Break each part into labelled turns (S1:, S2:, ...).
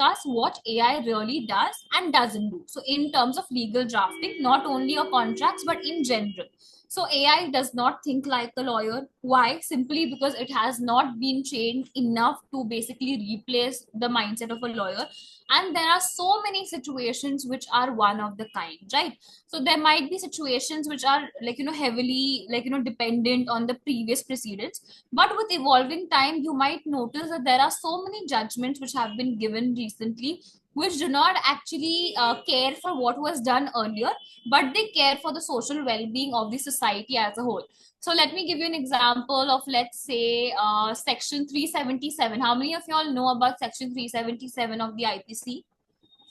S1: discuss what AI really does and doesn't do. So in terms of legal drafting, not only your contracts, but in general. So AI does not think like a lawyer. Why? Simply because it has not been trained enough to basically replace the mindset of a lawyer. And there are so many situations which are one of the kind, right? So there might be situations which are like, heavily like, dependent on the previous precedents. But with evolving time, you might notice that there are so many judgments which have been given recently, which do not actually care for what was done earlier, but they care for the social well-being of the society as a whole. So let me give you an example of, let's say, section 377. How many of y'all know about section 377 of the IPC?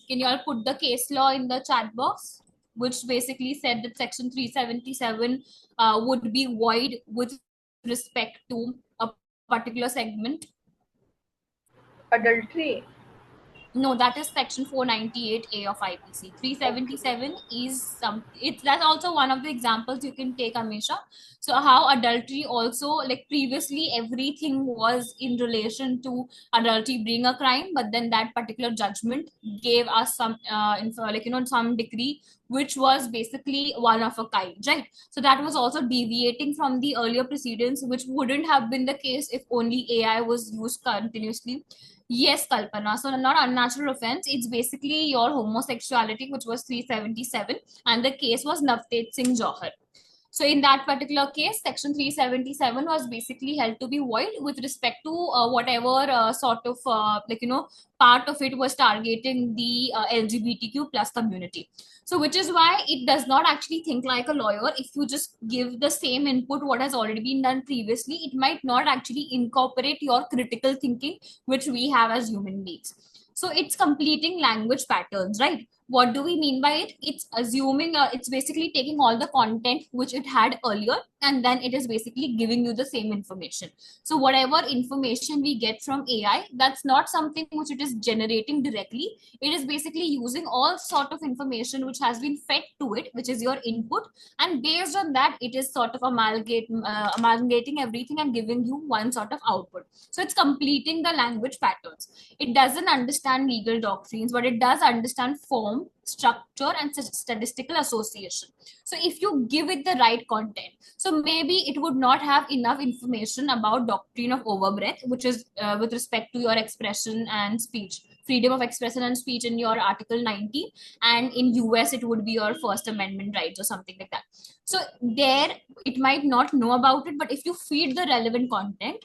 S1: Can you all put the case law in the chat box, which basically said that section 377 would be void with respect to a particular segment?
S2: Adultery.
S1: No, that is section 498A of IPC. 377 is that's also one of the examples you can take, Amisha. So how adultery also, like previously everything was in relation to adultery being a crime, but then that particular judgment gave us some info, like some decree which was basically one of a kind, right? So that was also deviating from the earlier precedents, which wouldn't have been the case if only AI was used continuously. Yes, Kalpana. So not unnatural offense. It's basically your homosexuality, which was 377, and the case was Navteej Singh Johar. So in that particular case, section 377 was basically held to be void with respect to whatever sort of part of it was targeting the LGBTQ plus community. So which is why it does not actually think like a lawyer. If you just give the same input what has already been done previously, it might not actually incorporate your critical thinking, which we have as human beings. So it's completing language patterns, right? What do we mean by it? It's assuming, it's basically taking all the content which it had earlier, and then it is basically giving you the same information. So whatever information we get from AI, that's not something which it is generating directly. It is basically using all sort of information which has been fed to it, which is your input, and based on that it is sort of amalgamating everything and giving you one sort of output. So it's completing the language patterns. It doesn't understand legal doctrines, but it does understand form, structure, and statistical association. So if you give it the right content, so maybe it would not have enough information about doctrine of overbreadth, which is with respect to your expression and speech, freedom of expression and speech in your article 19, and in US it would be your first amendment rights or something like that. So there it might not know about it, but if you feed the relevant content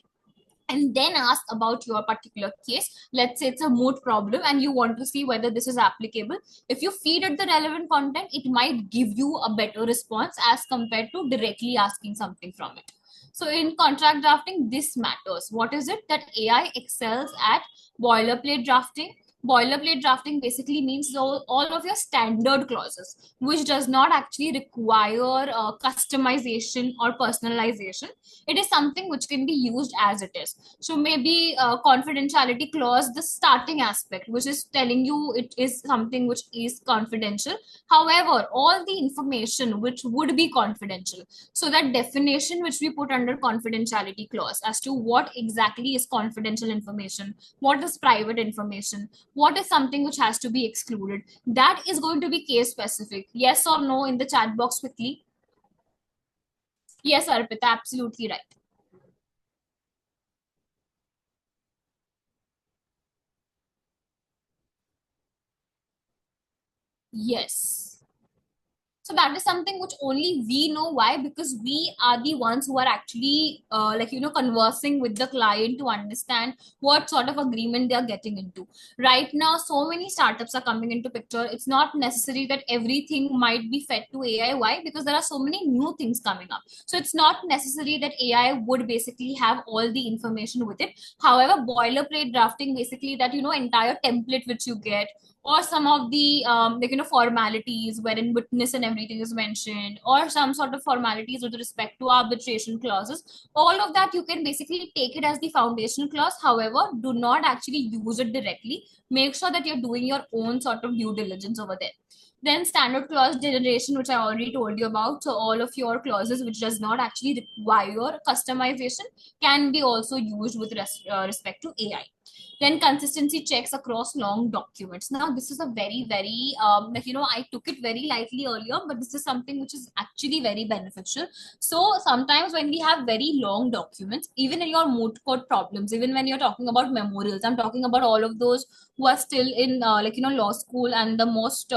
S1: and then ask about your particular case, let's say it's a moot problem and you want to see whether this is applicable, if you feed it the relevant content, it might give you a better response as compared to directly asking something from it. So in contract drafting, this matters. What is it that AI excels at? Boilerplate drafting. Boilerplate drafting basically means all of your standard clauses, which does not actually require customization or personalization. It is something which can be used as it is. So maybe a confidentiality clause, the starting aspect, which is telling you it is something which is confidential. However, all the information which would be confidential, so that definition which we put under confidentiality clause as to what exactly is confidential information, what is private information, what is something which has to be excluded, that is going to be case specific. Yes or no in the chat box quickly. Yes, Arpita, absolutely right. Yes. So that is something which only we know. Why? Because we are the ones who are actually conversing with the client to understand what sort of agreement they are getting into. Right now, so many startups are coming into picture. It's not necessary that everything might be fed to AI. Why? Because there are so many new things coming up. So it's not necessary that AI would basically have all the information with it. However, boilerplate drafting, basically that entire template which you get, or some of the formalities wherein witness and everything is mentioned, or some sort of formalities with respect to arbitration clauses, all of that you can basically take it as the foundational clause. However, do not actually use it directly. Make sure that you're doing your own sort of due diligence over there. Then standard clause generation, which I already told you about. So all of your clauses which does not actually require customization can be also used with respect to AI. Then consistency checks across long documents. Now, this is a very, very, I took it very lightly earlier, but this is something which is actually very beneficial. So sometimes when we have very long documents, even in your moot court problems, even when you're talking about memorials, I'm talking about all of those who are still in law school, and the most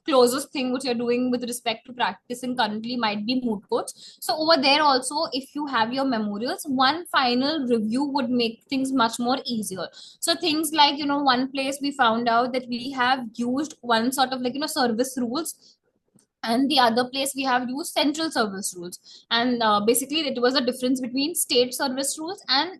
S1: closest thing which you're doing with respect to practicing currently might be moot courts. So over there also, if you have your memorials, one final review would make things much more easier. So things like, one place we found out that we have used one sort of service rules, and the other place we have used central service rules. And basically it was a difference between state service rules and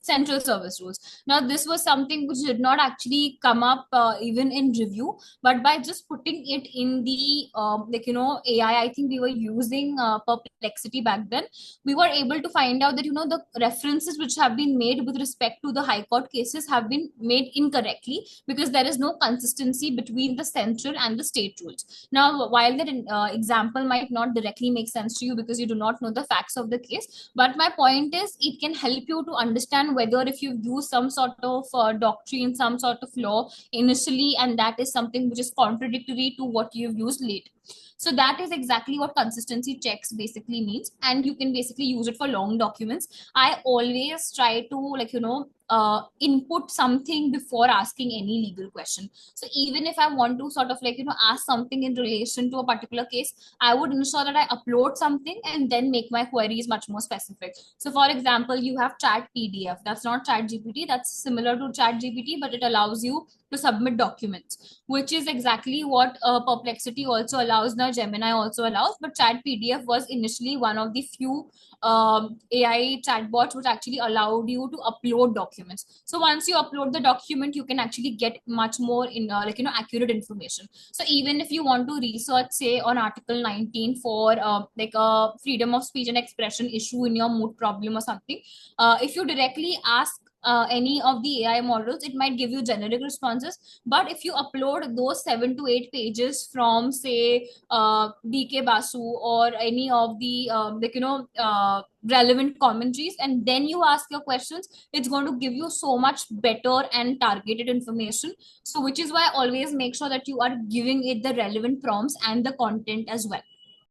S1: central service rules. Now this was something which did not actually come up even in review, but by just putting it in the AI, I think we were using Perplexity back then, we were able to find out that the references which have been made with respect to the high court cases have been made incorrectly, because there is no consistency between the central and the state rules. Now, while that example might not directly make sense to you because you do not know the facts of the case, but my point is it can help you to understand whether if you use some sort of doctrine, some sort of law initially, and that is something which is contradictory to what you've used later. So that is exactly what consistency checks basically means, and you can basically use it for long documents. I always try to input something before asking any legal question. So even if I want to sort of ask something in relation to a particular case, I would ensure that I upload something and then make my queries much more specific. So for example, you have Chat PDF. That's not Chat GPT. That's similar to Chat GPT, but it allows you to submit documents, which is exactly what Perplexity also allows. Now Gemini also allows, but Chat PDF was initially one of the few AI chatbots which actually allowed you to upload documents. So once you upload the document, you can actually get much more in accurate information. So even if you want to research, say, on Article 19 for a freedom of speech and expression issue in your moot problem or something, if you directly ask any of the AI models, it might give you generic responses. But if you upload those 7 to 8 pages from, say, DK Basu or any of the relevant commentaries, and then you ask your questions, it's going to give you so much better and targeted information. So which is why I always make sure that you are giving it the relevant prompts and the content as well.